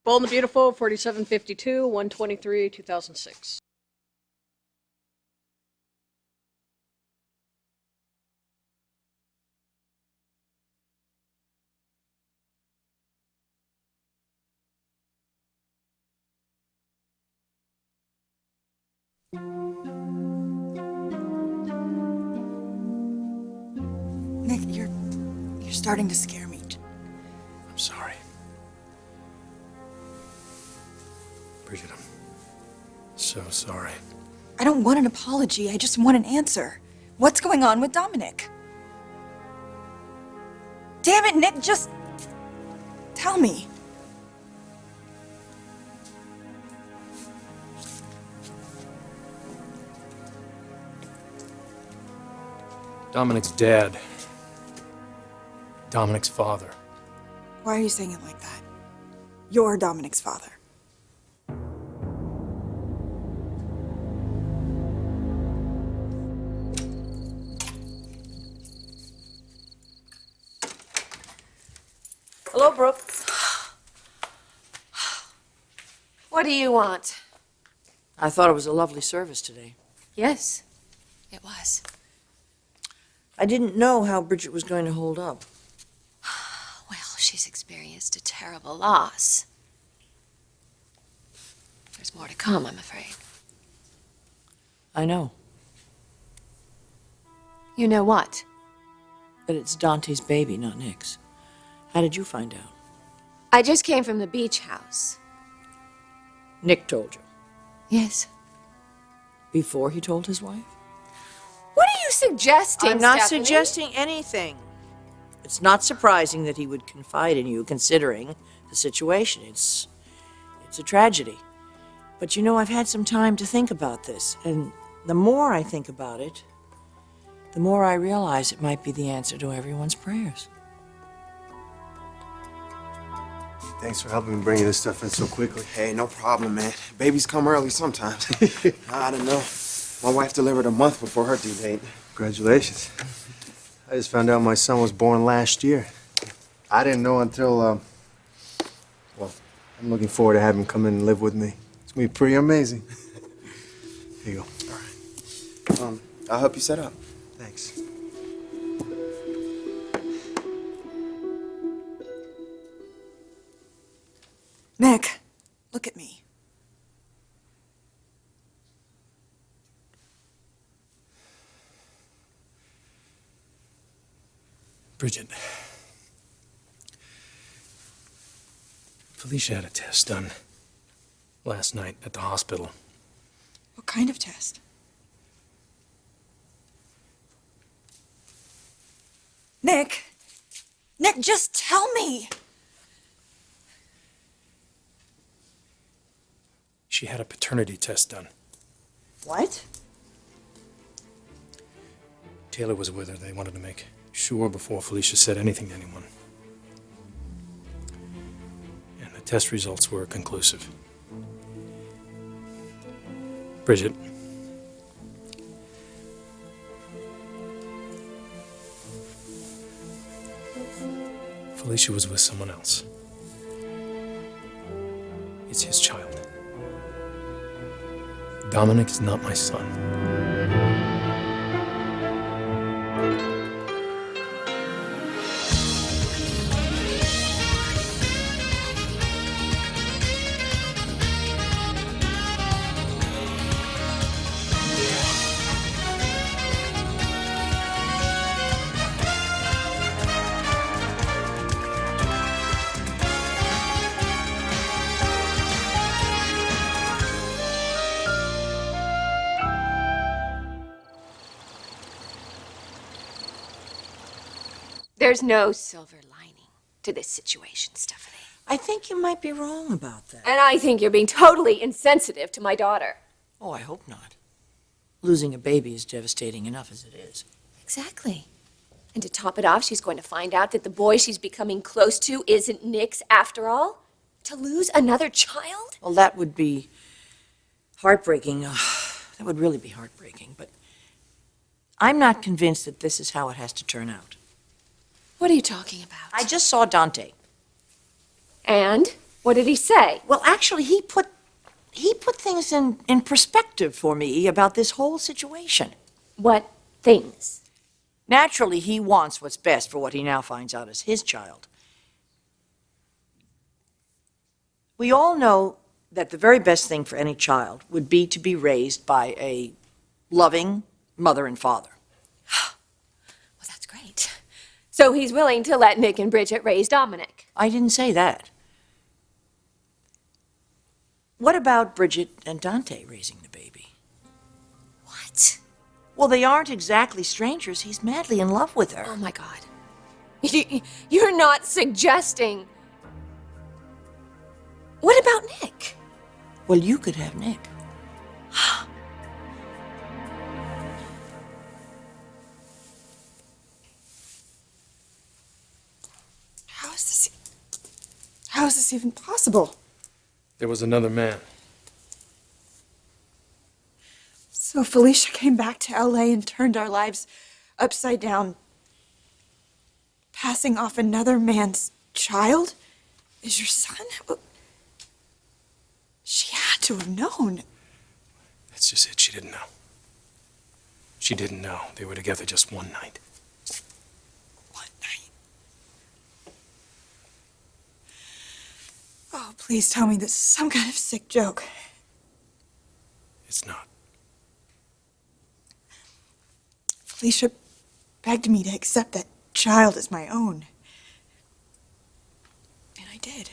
Bold and the Beautiful, 4752, 123, 2006. Nick, you're starting to scare me. I'm sorry. Bridget, I'm so sorry. I don't want an apology, I just want an answer. What's going on with Dominic? Damn it, Nick, just tell me. Dominic's dad. Dominic's father. Why are you saying it like that? You're Dominic's father. Hello, Brooke. What do you want? I thought it was a lovely service today. Yes, it was. I didn't know how Bridget was going to hold up. Well, she's experienced a terrible loss. There's more to come, I'm afraid. I know. You know what? That it's Dante's baby, not Nick's. How did you find out? I just came from the beach house. Nick told you. Yes. Before he told his wife? What are you suggesting, I'm not Stephanie? suggesting anything. It's not surprising that he would confide in you, considering the situation. It's a tragedy. But you know, I've had some time to think about this, and the more I think about it, the more I realize it might be the answer to everyone's prayers. Thanks for helping me bring this stuff in so quickly. Hey, no problem, man. Babies come early sometimes. I don't know. My wife delivered a month before her due date. Congratulations. I just found out my son was born last year. I didn't know until, well, I'm looking forward to having him come in and live with me. It's gonna be pretty amazing. Here you go. All right. I'll help you set up. Thanks. Nick, look at me. Bridget. Felicia had a test done last night at the hospital. What kind of test? Nick! Nick, just tell me! She had a paternity test done. What? Taylor was with her. They wanted to make sure before Felicia said anything to anyone. And the test results were conclusive. Bridget. Felicia was with someone else. It's his child. Dominic is not my son. There's no silver lining to this situation, Stephanie. I think you might be wrong about that. And I think you're being totally insensitive to my daughter. Oh, I hope not. Losing a baby is devastating enough as it is. Exactly. And to top it off, she's going to find out that the boy she's becoming close to isn't Nick's after all. To lose another child? Well, that would be heartbreaking. That would really be heartbreaking. But I'm not convinced that this is how it has to turn out. What are you talking about? I just saw Dante. And? What did he say? Well, actually, he put things in perspective for me about this whole situation. What things? Naturally, he wants what's best for what he now finds out is his child. We all know that the very best thing for any child would be to be raised by a loving mother and father. Well, that's great. So he's willing to let Nick and Bridget raise Dominic. I didn't say that. What about Bridget and Dante raising the baby? What? Well, they aren't exactly strangers. He's madly in love with her. Oh, my God. You're not suggesting... What about Nick? Well, you could have Nick. How is this even possible? There was another man. So Felicia came back to LA and turned our lives upside down, passing off another man's child as your son? She had to have known. That's just it. She didn't know. She didn't know. They were together just one night. One night. Oh, please tell me this is some kind of sick joke. It's not. Felicia begged me to accept that child as my own. And I did.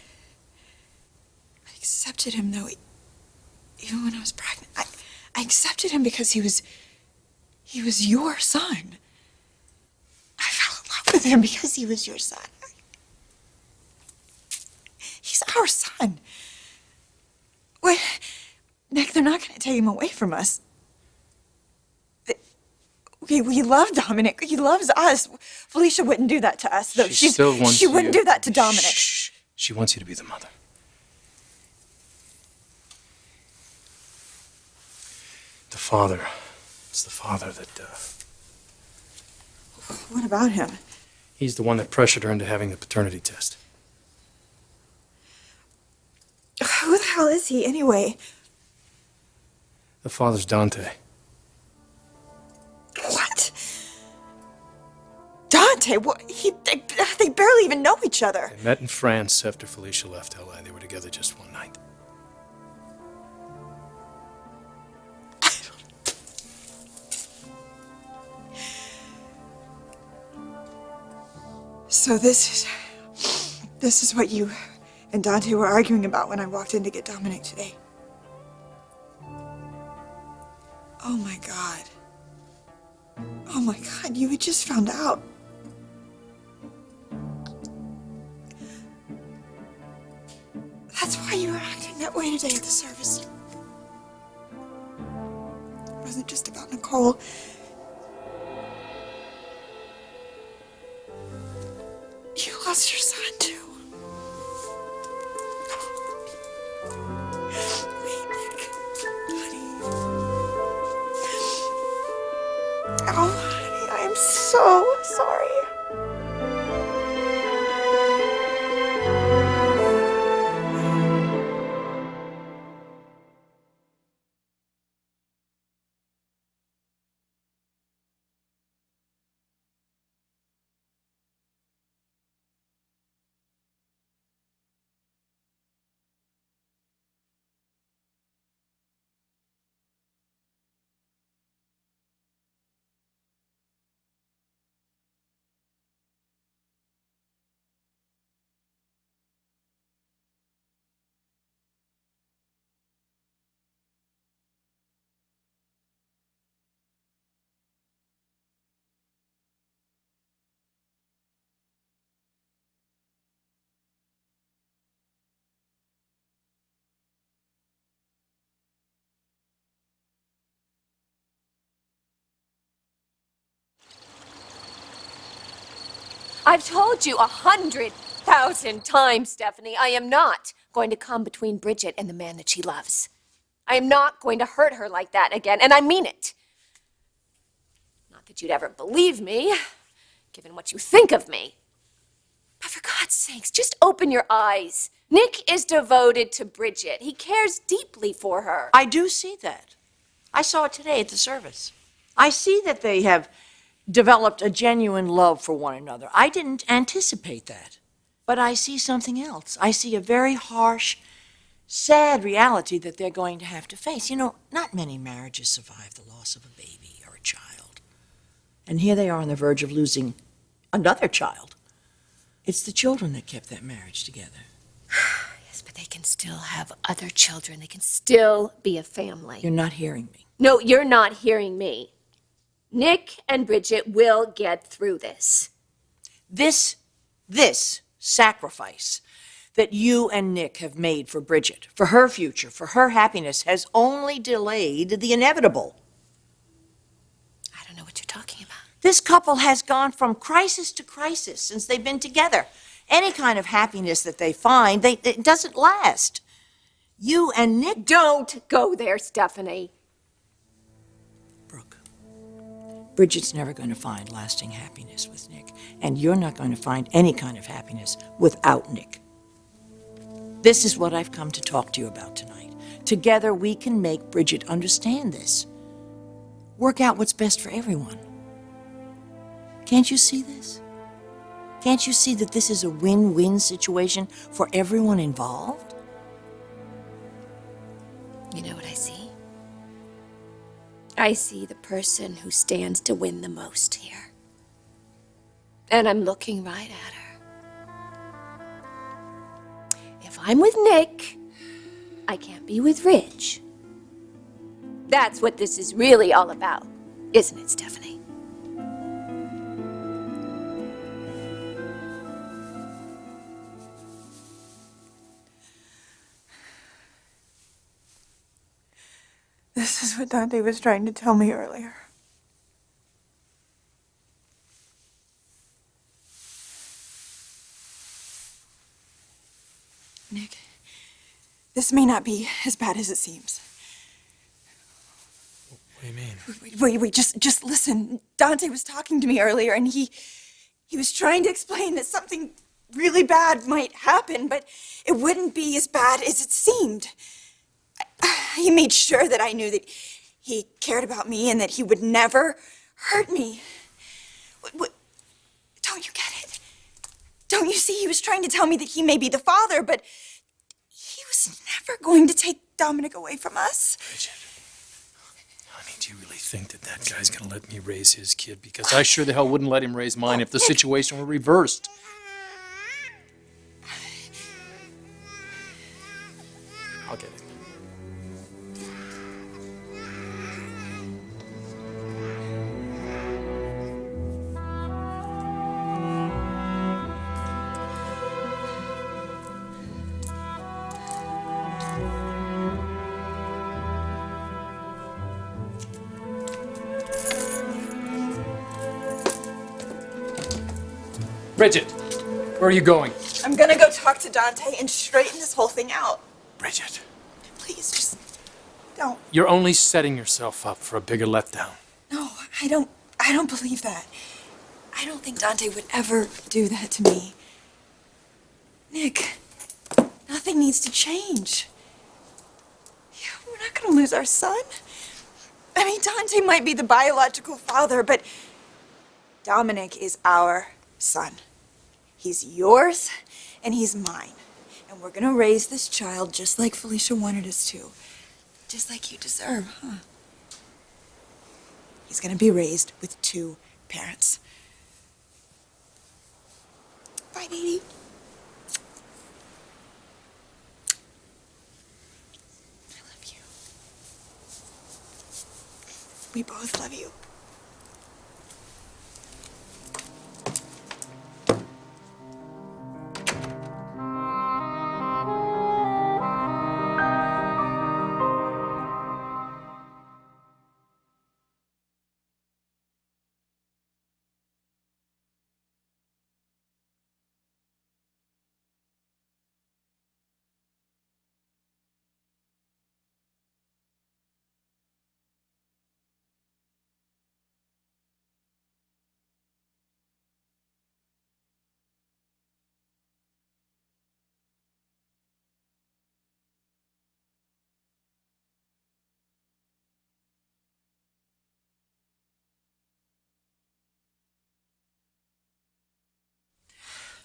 I accepted him, though, even when I was pregnant. I accepted him because he was your son. I fell in love with him because he was your son. He's our son. Wait, Nick, they're not going to take him away from us. We love Dominic. He loves us. Felicia wouldn't do that to us, though. She still wants She wouldn't you. do that to Dominic. Shh. She wants you to be the mother. The father. It's the father that, What about him? he's the one that pressured her into having the paternity test. Who the hell is he, anyway? The father's Dante. What? Dante? What? They barely even know each other. They met in France after Felicia left LA. They were together just one night. So this is what you and Dante were arguing about when I walked in to get Dominic today. Oh my God. Oh my God, you had just found out. That's why you were acting that way today at the service. It wasn't just about Nicole. You lost your son, too. Wait, Nick. Honey. Oh, honey, I am so sorry. I've told you 100,000 times, Stephanie, I am not going to come between Bridget and the man that she loves. I am not going to hurt her like that again, and I mean it. Not that you'd ever believe me, given what you think of me. But for God's sakes, just open your eyes. Nick is devoted to Bridget. He cares deeply for her. I do see that. I saw it today at the service. I see that they have developed a genuine love for one another. I didn't anticipate that. But I see something else. I see a very harsh, sad reality that they're going to have to face. You know, not many marriages survive the loss of a baby or a child. And here they are on the verge of losing another child. It's the children that kept that marriage together. Yes, but they can still have other children. They can still be a family. You're not hearing me. No, you're not hearing me. Nick and Bridget will get through this. This sacrifice that you and Nick have made for Bridget, for her future, for her happiness, has only delayed the inevitable. I don't know what you're talking about. This couple has gone from crisis to crisis since they've been together. Any kind of happiness that they find, it doesn't last. You and Nick... Don't go there, Stephanie. Brooke, Bridget's never going to find lasting happiness with Nick, and you're not going to find any kind of happiness without Nick. This is what I've come to talk to you about tonight. Together, we can make Bridget understand this. Work out what's best for everyone. Can't you see this? Can't you see that this is a win-win situation for everyone involved? You know what I see? I see the person who stands to win the most here. And I'm looking right at her. If I'm with Nick, I can't be with Ridge. That's what this is really all about, isn't it, Stephanie? This is what Dante was trying to tell me earlier. Nick, this may not be as bad as it seems. What do you mean? Wait, just listen. Dante was talking to me earlier, and he was trying to explain that something really bad might happen, but it wouldn't be as bad as it seemed. He made sure that I knew that he cared about me and that he would never hurt me. What? Don't you get it? Don't you see? He was trying to tell me that he may be the father, but he was never going to take Dominic away from us. Bridget, honey, do you really think that that guy's gonna let me raise his kid? Because I sure the hell wouldn't let him raise mine if the situation were reversed. I'll get it. Bridget, where are you going? I'm gonna go talk to Dante and straighten this whole thing out. Bridget, Please, just don't. you're only setting yourself up for a bigger letdown. No, I don't believe that. I don't think Dante would ever do that to me. Nick, nothing needs to change. Yeah, we're not gonna lose our son. I mean, Dante might be the biological father, but Dominic is our son. He's yours, and he's mine. And we're gonna raise this child just like Felicia wanted us to. Just like you deserve, huh? He's gonna be raised with 2 parents. Bye, baby. I love you. We both love you.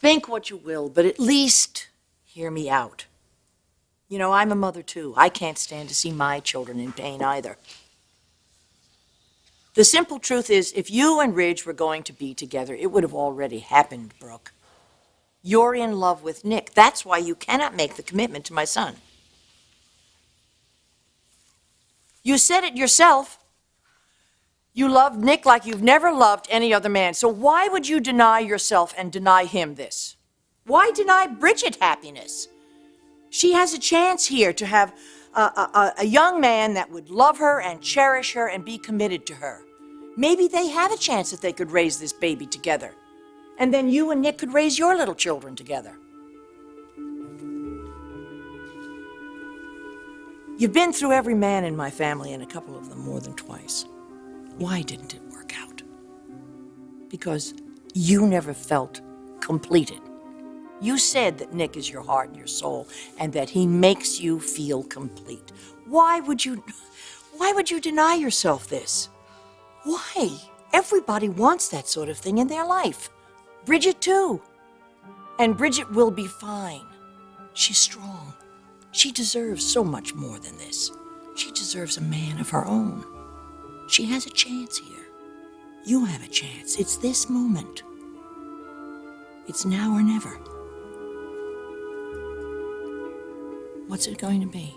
Think what you will, but at least hear me out. You know, I'm a mother too. I can't stand to see my children in pain either. The simple truth is, if you and Ridge were going to be together, it would have already happened, Brooke. You're in love with Nick. That's why you cannot make the commitment to my son. You said it yourself. You loved Nick like you've never loved any other man. So why would you deny yourself and deny him this? Why deny Bridget happiness? She has a chance here to have a young man that would love her and cherish her and be committed to her. Maybe they have a chance that they could raise this baby together. And then you and Nick could raise your little children together. You've been through every man in my family and a couple of them more than twice. Why didn't it work out? Because you never felt completed. You said that Nick is your heart and your soul, and that he makes you feel complete. Why would you deny yourself this? Why? Everybody wants that sort of thing in their life. Bridget too. And Bridget will be fine. She's strong. She deserves so much more than this. She deserves a man of her own. She has a chance here. You have a chance. It's this moment. It's now or never. What's it going to be?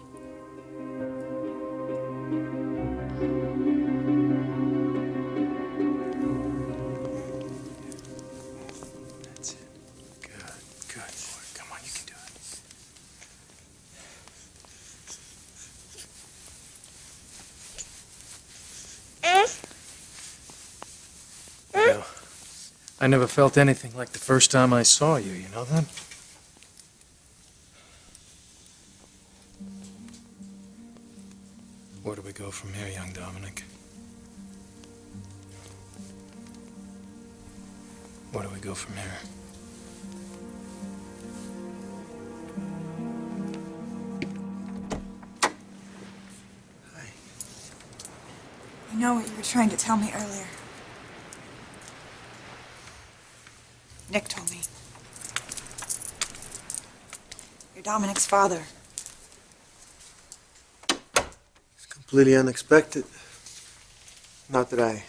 That's it. Good boy. Come on, you can do it. You know, I never felt anything like the first time I saw you, you know that? Where do we go from here, young Dominic? Where do we go from here? I know what you were trying to tell me earlier. Nick told me. You're Dominics' father. It's completely unexpected. Not that I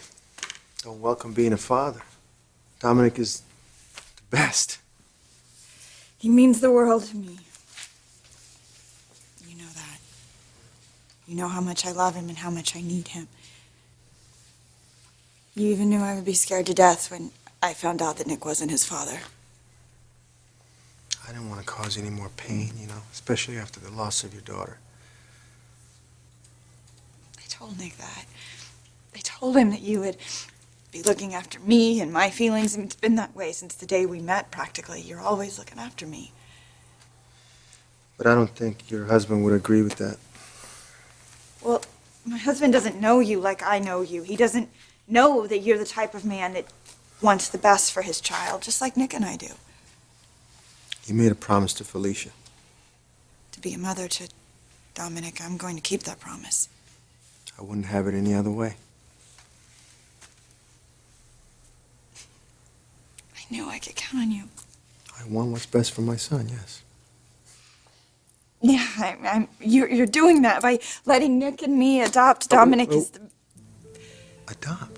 don't welcome being a father. Dominic is the best. He means the world to me. You know that. You know how much I love him and how much I need him. You even knew I would be scared to death when I found out that Nick wasn't his father. I didn't want to cause you any more pain, you know, especially after the loss of your daughter. I told Nick that. I told him that you would be looking after me and my feelings, and it's been that way since the day we met, practically. You're always looking after me. But I don't think your husband would agree with that. Well, my husband doesn't know you like I know you. He doesn't know that you're the type of man that wants the best for his child, just like Nick and I do. You made a promise to Felicia. To be a mother to Dominic, I'm going to keep that promise. I wouldn't have it any other way. I knew I could count on you. I want what's best for my son, yes. Yeah, you're doing that by letting Nick and me adopt Dominic. Adopt?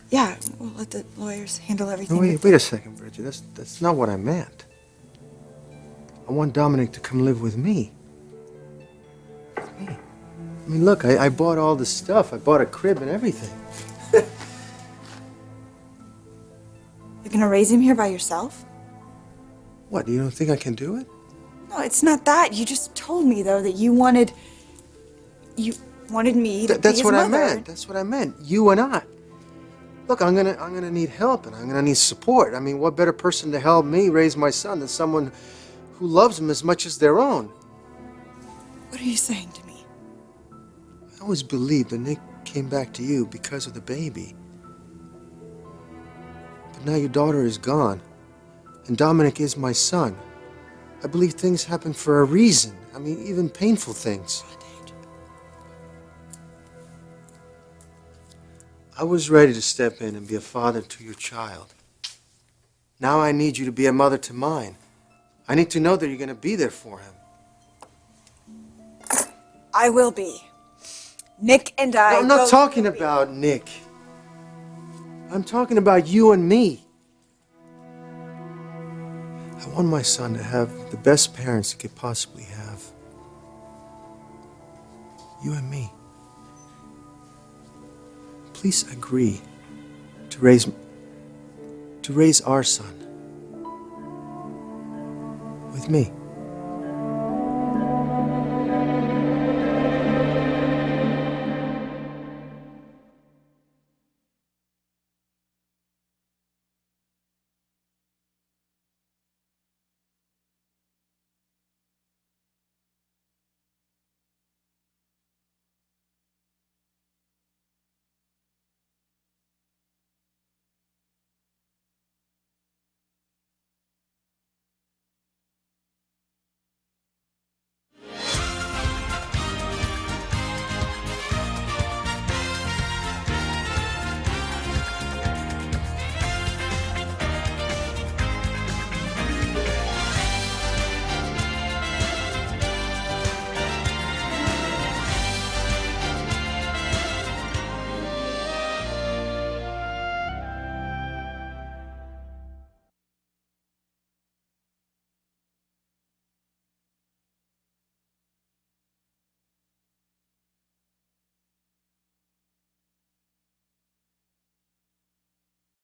Yeah, we'll let the lawyers handle everything. No, wait a second, Bridget. That's not what I meant. I want Dominic to come live with me. With me. I mean, look, I bought all the stuff. I bought a crib and everything. You're gonna raise him here by yourself? What, you don't think I can do it? No, it's not that. You just told me, though, that you wanted me to be That's his what mother. I meant. That's what I meant. You and I. Look, I'm gonna need help and I'm gonna need support. I mean, what better person to help me raise my son than someone who loves him as much as their own? What are you saying to me? I always believed that Nick came back to you because of the baby. But now your daughter is gone, and Dominic is my son. I believe things happen for a reason. I mean, even painful things. I was ready to step in and be a father to your child. Now I need you to be a mother to mine. I need to know that you're going to be there for him. I will be. Nick and I. No, I'm not both talking will be. about Nick. I'm talking about you and me. I want my son to have the best parents he could possibly have. You and me. Please agree to raise our son with me.